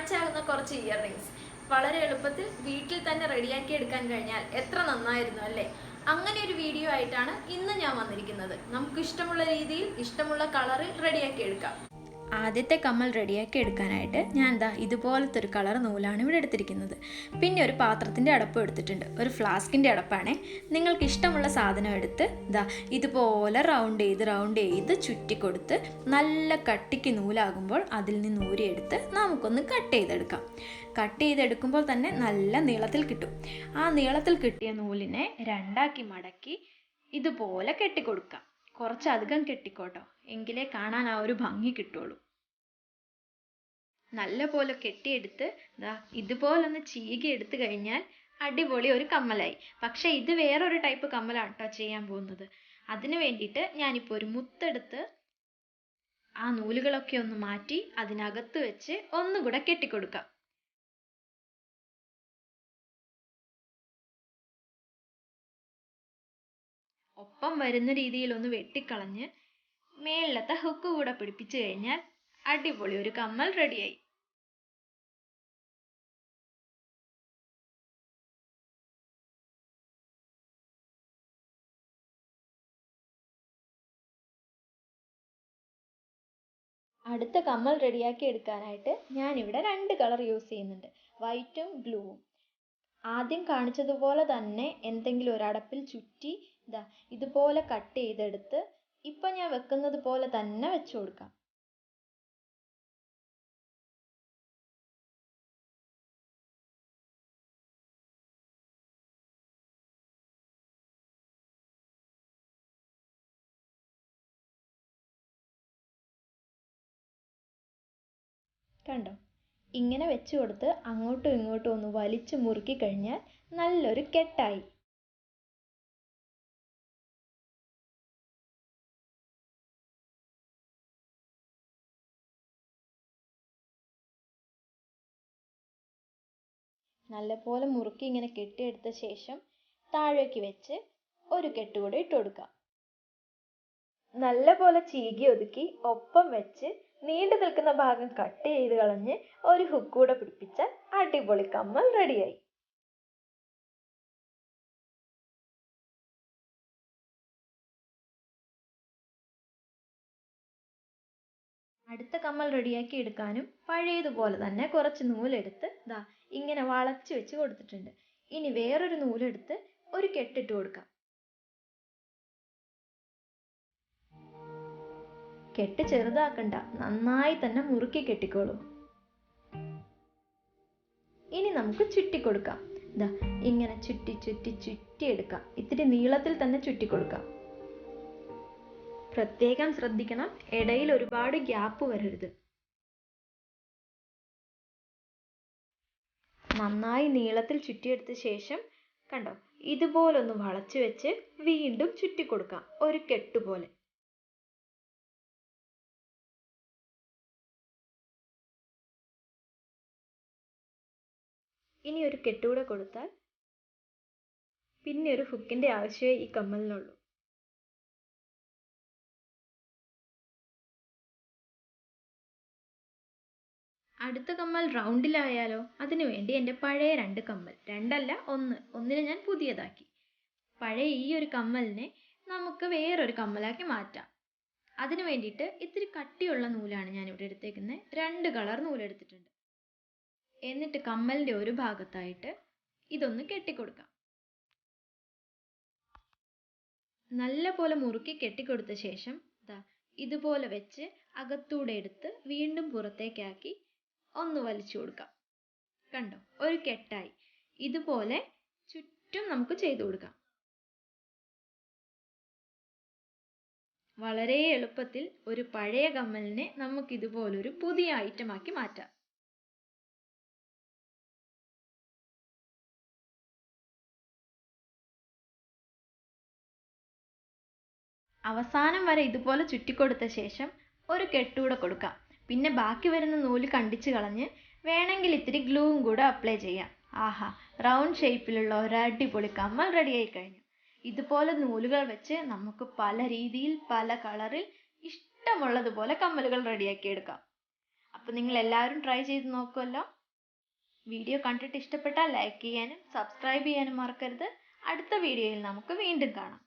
Match ആകുന്ന കുറച്ച് year rings വളരെ എളുപ്പത്തിൽ വീട്ടിൽ തന്നെ റെഡിയാക്കി എടുക്കാൻ കഴിഞ്ഞാൽ എത്ര നന്നായിരുന്നു അല്ലേ? അങ്ങനെ ഒരു വീഡിയോ ആയിട്ടാണ് ഇന്ന് ഞാൻ വന്നിരിക്കുന്നത്. നമുക്ക് ഇഷ്ടമുള്ള രീതിയിൽ ഇഷ്ടമുള്ള കളറിൽ റെഡിയാക്കി എടുക്കാം. ആദ്യത്തെ കമ്മൽ റെഡിയാക്കി എടുക്കാനായിട്ട് ഞാൻ ഇതുപോലത്തെ ഒരു കളർ നൂലാണ് ഇവിടെ എടുത്തിരിക്കുന്നത്. പിന്നെ ഒരു പാത്രത്തിൻ്റെ അടപ്പ് എടുത്തിട്ടുണ്ട്, ഒരു ഫ്ലാസ്കിൻ്റെ അടപ്പാണേ. നിങ്ങൾക്ക് ഇഷ്ടമുള്ള സാധനം എടുത്ത് ഇതുപോലെ റൗണ്ട് ചെയ്ത് ചുറ്റിക്കൊടുത്ത് നല്ല കട്ടിക്ക് നൂലാകുമ്പോൾ അതിൽ നിന്ന് ഊരിയെടുത്ത് നമുക്കൊന്ന് കട്ട് ചെയ്തെടുക്കാം. കട്ട് ചെയ്തെടുക്കുമ്പോൾ തന്നെ നല്ല നീളത്തിൽ കിട്ടും. ആ നീളത്തിൽ കിട്ടിയ നൂലിനെ രണ്ടാക്കി മടക്കി ഇതുപോലെ കെട്ടിക്കൊടുക്കാം. കുറച്ചധികം കെട്ടിക്കോട്ടോ, എങ്കിലേ കാണാൻ ആ ഒരു ഭംഗി കിട്ടുള്ളൂ. നല്ല പോലെ കെട്ടിയെടുത്ത് ഇതുപോലൊന്ന് ചീകി എടുത്തു കഴിഞ്ഞാൽ അടിപൊളി ഒരു കമ്മലായി. പക്ഷെ ഇത് വേറൊരു ടൈപ്പ് കമ്മലാണ് കേട്ടോ ചെയ്യാൻ പോകുന്നത്. അതിന് വേണ്ടിയിട്ട് ഞാനിപ്പോൾ ഒരു മുത്തെടുത്ത് ആ നൂലുകളൊക്കെ ഒന്ന് മാറ്റി അതിനകത്ത് വെച്ച് ഒന്നുകൂടെ കെട്ടിക്കൊടുക്കാം. ഒപ്പം വരുന്ന രീതിയിൽ ഒന്ന് വെട്ടിക്കളഞ്ഞ് മേളിലത്തെ ഹുക്ക് കൂടെ പിടിപ്പിച്ചു കഴിഞ്ഞാൽ അടിപൊളി ഒരു കമ്മൽ റെഡിയായി. അടുത്ത കമ്മൽ റെഡിയാക്കി എടുക്കാനായിട്ട് ഞാനിവിടെ 2 കളർ യൂസ് ചെയ്യുന്നുണ്ട്, വൈറ്റും ബ്ലൂവും. ആദ്യം കാണിച്ചതുപോലെ തന്നെ എന്തെങ്കിലും ഒരു അടപ്പിൽ ചുറ്റി ഇതുപോലെ കട്ട് ചെയ്തെടുത്ത് ഇപ്പം ഞാൻ വെക്കുന്നത് പോലെ തന്നെ വെച്ചു കൊടുക്കാം. കണ്ടോ, ഇങ്ങനെ വെച്ചു കൊടുത്ത് അങ്ങോട്ടും ഇങ്ങോട്ടും ഒന്ന് വലിച്ചു മുറുക്കി കഴിഞ്ഞാൽ നല്ലൊരു കെട്ടായി. നല്ലപോലെ മുറുക്കി ഇങ്ങനെ കെട്ടിയെടുത്ത ശേഷം താഴേക്ക് വെച്ച് ഒരു കെട്ടുകൂടെ ഇട്ട് കൊടുക്കാം. നല്ലപോലെ ചീകി ഒതുക്കി ഒപ്പം വെച്ച് നീണ്ടു നിൽക്കുന്ന ഭാഗം കട്ട് ചെയ്ത് കളഞ്ഞ് ഒരു ഹുക്ക് കൂടെ പിടിപ്പിച്ചാൽ അടിപൊളി കമ്മൽ റെഡിയായി. അടുത്ത കമ്മൽ റെഡിയാക്കി എടുക്കാനും പഴയതുപോലെ തന്നെ കുറച്ച് നൂലെടുത്ത് ഇങ്ങനെ വളച്ച് വെച്ച് കൊടുത്തിട്ടുണ്ട്. ഇനി വേറൊരു നൂലെടുത്ത് ഒരു കെട്ടിട്ട് കൊടുക്കാം. കെട്ട് ചെറുതാക്കണ്ട, നന്നായി തന്നെ മുറുക്കി കെട്ടിക്കോളൂ. ഇനി നമുക്ക് ചുറ്റിക്കൊടുക്കാം. ഇങ്ങനെ ചുറ്റി എടുക്കാം. ഇത്തിരി നീളത്തിൽ തന്നെ ചുറ്റിക്കൊടുക്കാം. പ്രത്യേകം ശ്രദ്ധിക്കണം, ഇടയിൽ ഒരുപാട് ഗ്യാപ്പ് വരരുത്. നന്നായി നീളത്തിൽ ചുറ്റിയെടുത്ത ശേഷം കണ്ടോ, ഇതുപോലൊന്ന് വളച്ചു വെച്ച് വീണ്ടും ചുറ്റിക്കൊടുക്കാം, ഒരു കെട്ടുപോലെ. ഇനി ഒരു കെട്ടുകൂടെ കൊടുത്താൽ പിന്നെ ഒരു ഹുക്കിന്റെ ആവശ്യമേ ഈ കമ്മലിനുള്ളൂ. അടുത്ത കമ്മൽ റൗണ്ടിലായാലോ? അതിനു വേണ്ടി എൻ്റെ പഴയ 2 കമ്മൽ, 2 അല്ല 1, ഒന്നിനെ ഞാൻ പുതിയതാക്കി. പഴയ ഈ ഒരു കമ്മലിനെ നമുക്ക് വേറൊരു കമ്മലാക്കി മാറ്റാം. അതിനു വേണ്ടിയിട്ട് ഇത്തിരി കട്ടിയുള്ള നൂലാണ് ഞാൻ ഇവിടെ എടുത്തേക്കുന്നത്. 2 കളർ നൂലെടുത്തിട്ടുണ്ട്. എന്നിട്ട് കമ്മലിൻ്റെ ഒരു ഭാഗത്തായിട്ട് ഇതൊന്ന് കെട്ടിക്കൊടുക്കാം. നല്ല പോലെ മുറുക്കി കെട്ടിക്കൊടുത്ത ശേഷം ഇതുപോലെ വെച്ച് അകത്തൂടെ എടുത്ത് വീണ്ടും പുറത്തേക്കാക്കി ഒന്ന് വലിച്ചു കൊടുക്കാം. കണ്ടോ, ഒരു കെട്ടായി. ഇതുപോലെ ചുറ്റും നമുക്ക് ചെയ്തു കൊടുക്കാം. വളരെ എളുപ്പത്തിൽ ഒരു പഴയ കമ്മലിനെ നമുക്ക് ഇതുപോലൊരു പുതിയ ഐറ്റമാക്കി മാറ്റാം. അവസാനം വരെ ഇതുപോലെ ചുറ്റിക്കൊടുത്ത ശേഷം ഒരു കെട്ടുകൂടെ കൊടുക്കാം. പിന്നെ ബാക്കി വരുന്ന നൂല് കണ്ടിച്ച് കളഞ്ഞ് വേണമെങ്കിൽ ഇത്തിരി ഗ്ലൂവും കൂടെ അപ്ലൈ ചെയ്യാം. ആഹാ, റൗണ്ട് ഷേപ്പിലുള്ള ഒരു അടിപൊളി കമ്മൽ റെഡിയായി കഴിഞ്ഞു. ഇതുപോലെ നൂലുകൾ വെച്ച് നമുക്ക് പല രീതിയിൽ പല കളറിൽ ഇഷ്ടമുള്ളതുപോലെ കമ്മലുകൾ റെഡിയാക്കി എടുക്കാം. അപ്പോൾ നിങ്ങൾ എല്ലാവരും ട്രൈ ചെയ്ത് നോക്കുമല്ലോ. വീഡിയോ കണ്ടിട്ട് ഇഷ്ടപ്പെട്ടാൽ ലൈക്ക് ചെയ്യാനും സബ്സ്ക്രൈബ് ചെയ്യാനും മറക്കരുത്. അടുത്ത വീഡിയോയിൽ നമുക്ക് വീണ്ടും കാണാം.